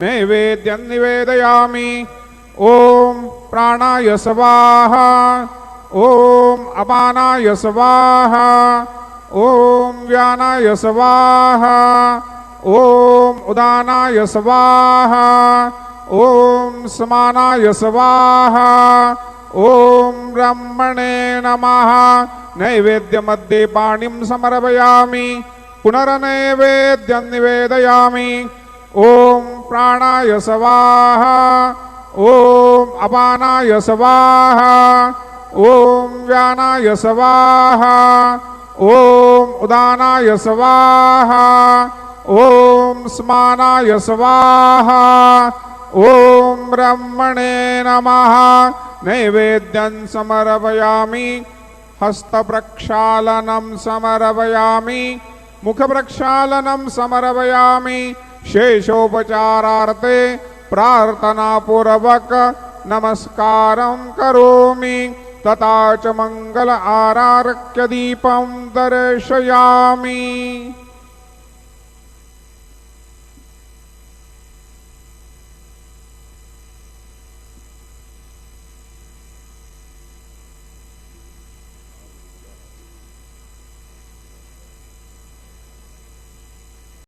नैवेद्यं निवेदयामि। ओम प्राणाय स्वाहा। ओम अपानाय स्वाहा। ओम व्यानाय स्वाहा। ओम उदानाय स्वाहा। ओम समानाय स्वाहा। ओम ब्रह्मणे नमः। नैवेद्य मध्ये पाणिं समर्पयामि। पुनर्नैवेद्यं निवेदयामि। ओम प्राणाय स्वाहा। ओम अपानाय स्वाहा। ओम व्यानाय स्वाहा। ओम उदानाय स्वाहा। ओम समानाय स्वाहा। ओम ब्रह्मणे नमः। नैवेद्यं समर्पयामि। हस्तप्रक्षालनं समर्पयामि। मुखप्रक्षालनं समर्पयामि। शेषोपचारार्थे प्रार्थनापूर्वक नमस्कारं करोमि। तथा च मंगल आरार्क्य दीपं दर्शयामि।